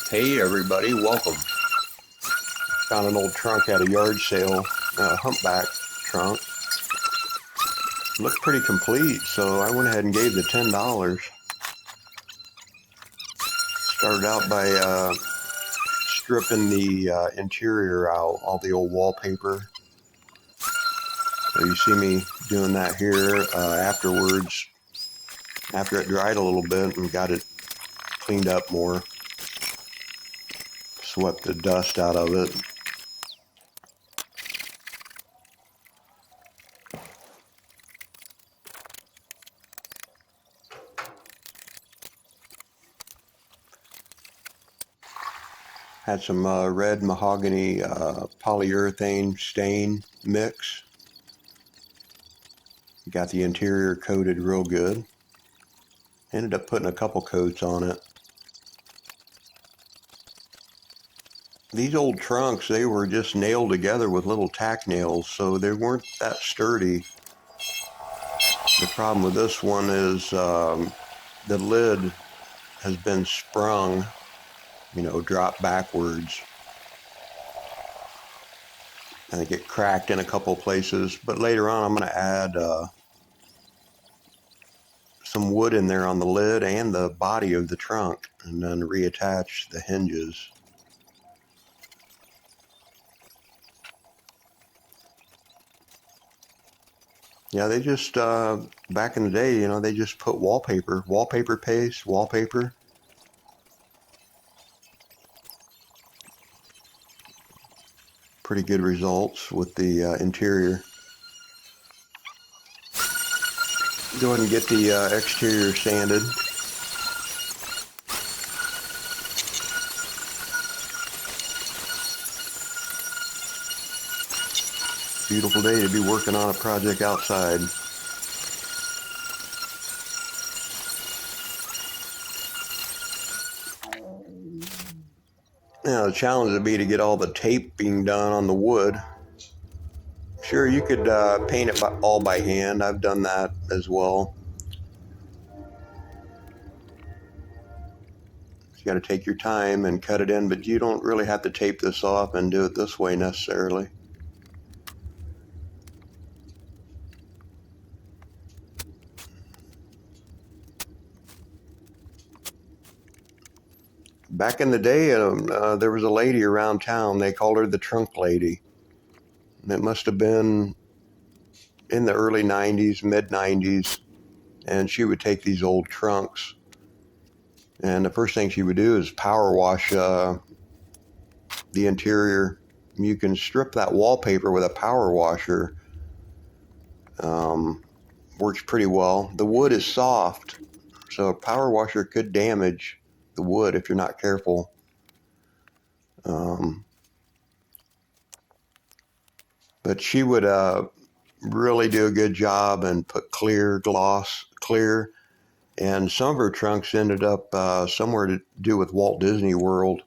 Hey everybody, welcome. Found an old trunk at a yard sale, a humpback trunk. Looked pretty complete, so I went ahead and gave the $10. Started out by stripping the interior out, all the old wallpaper. So you see me doing that here. Afterwards, after it dried a little bit and got it cleaned up more, swept the dust out of it. Had some red mahogany polyurethane stain mix. Got the interior coated real good. Ended up putting a couple coats on it. These old trunks, they were just nailed together with little tack nails, so they weren't that sturdy. The problem with this one is the lid has been sprung, dropped backwards. I think it cracked in a couple places, but later on I'm going to add some wood in there on the lid and the body of the trunk, and then reattach the hinges. Yeah, they just, back in the day, they just put wallpaper paste, wallpaper. Pretty good results with the interior. Go ahead and get the exterior sanded. Beautiful day to be working on a project outside. Now the challenge would be to get all the tape being done on the wood. Sure, you could paint it all by hand. I've done that as well. You got to take your time and cut it in, but you don't really have to tape this off and do it this way necessarily. Back in the day, there was a lady around town. They called her the trunk lady. It must have been in the early 90s, mid 90s. And she would take these old trunks, and the first thing she would do is power wash the interior. You can strip that wallpaper with a power washer. Works pretty well. The wood is soft, so a power washer could damage the wood if you're not careful. But she would really do a good job and put gloss clear. And some of her trunks ended up somewhere to do with Walt Disney World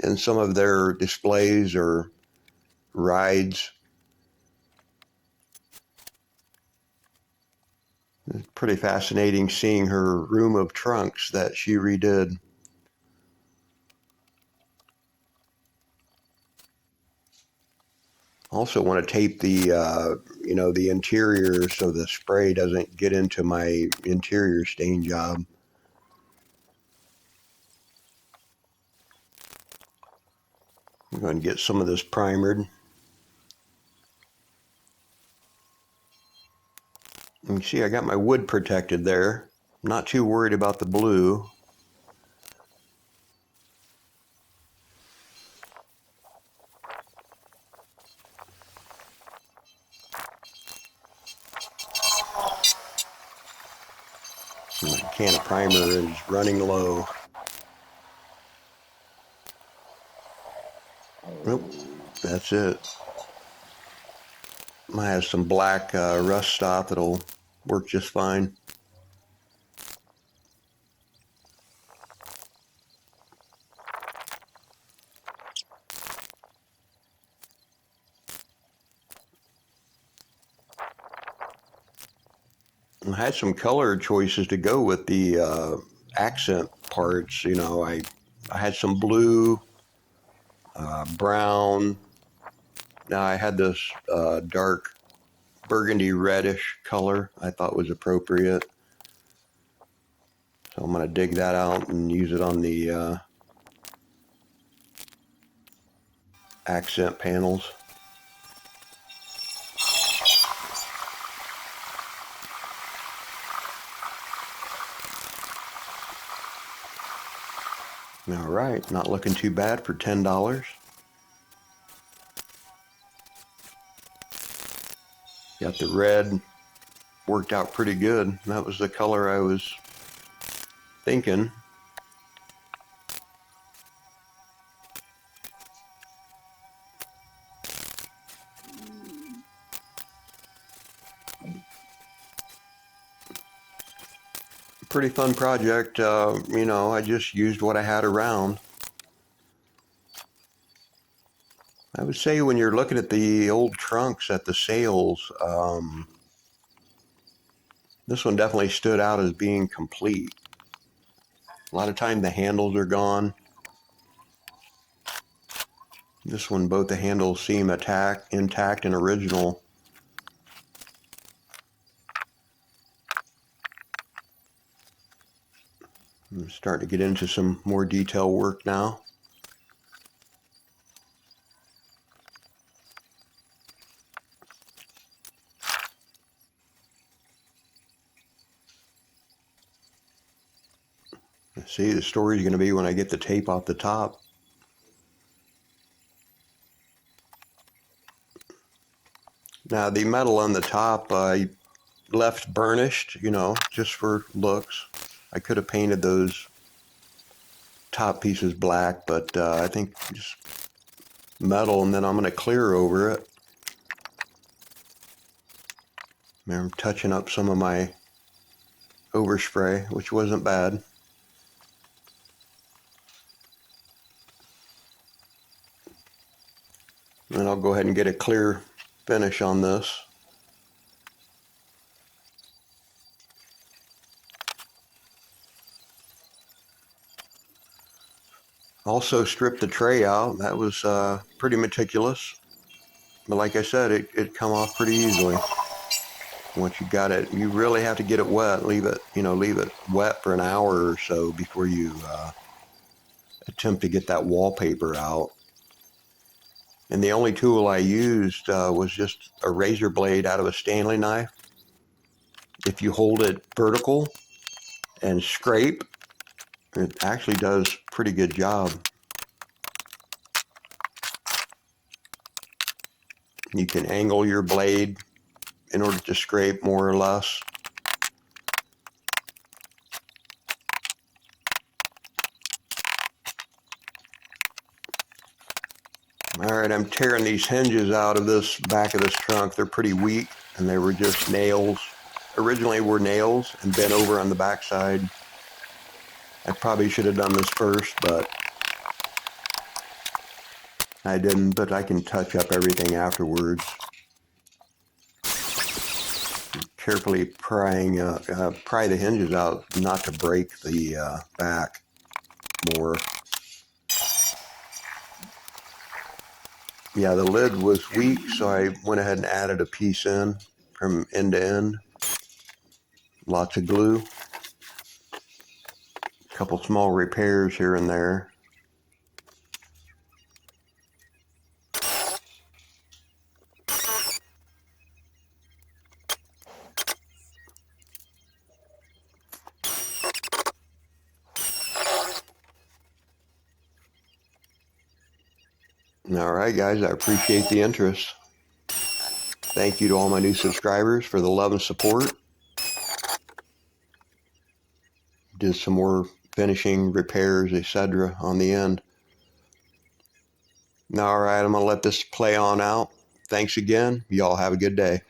in some of their displays or rides. It's pretty fascinating seeing her room of trunks that she redid. Also want to tape the the interior so the spray doesn't get into my interior stain job. I'm going to get some of this primered. You can see I got my wood protected there. Not too worried about the blue. My can of primer is running low. Nope, that's it. I have some black rust stop that'll work just fine. I had some color choices to go with the accent parts. I I had some blue, brown. Now I had this dark burgundy reddish color I thought was appropriate. So I'm going to dig that out and use it on the accent panels. All right, not looking too bad for $10. Got the red worked out pretty good. That was the color I was thinking. Pretty fun project. You know, I just used what I had around. I would say when you're looking at the old trunks at the sales, this one definitely stood out as being complete. A lot of time the handles are gone. This one, both the handles seem intact and original. I'm starting to get into some more detail work now. See, the story is going to be when I get the tape off the top. Now, the metal on the top, I left burnished, you know, just for looks. I could have painted those top pieces black, but I think just metal, and then I'm going to clear over it. I'm touching up some of my overspray, which wasn't bad. And I'll go ahead and get a clear finish on this. Also stripped the tray out. That was pretty meticulous. But like I said, it come off pretty easily. Once you got it, you really have to get it wet. Leave it wet for an hour or so before you attempt to get that wallpaper out. And the only tool I used was just a razor blade out of a Stanley knife. If you hold it vertical and scrape, it actually does a pretty good job. You can angle your blade in order to scrape more or less. All right, I'm tearing these hinges out of this back of this trunk. They're pretty weak, and they were just nails. Originally were nails and bent over on the backside. I probably should have done this first, but I didn't. But I can touch up everything afterwards. Carefully pry the hinges out, not to break the back more. Yeah, the lid was weak, so I went ahead and added a piece in from end to end. Lots of glue. A couple small repairs here and there. All right, guys, I appreciate the interest. Thank you to all my new subscribers for the love and support. Did some more finishing, repairs, etc. on the end. All right, I'm going to let this play on out. Thanks again. Y'all have a good day.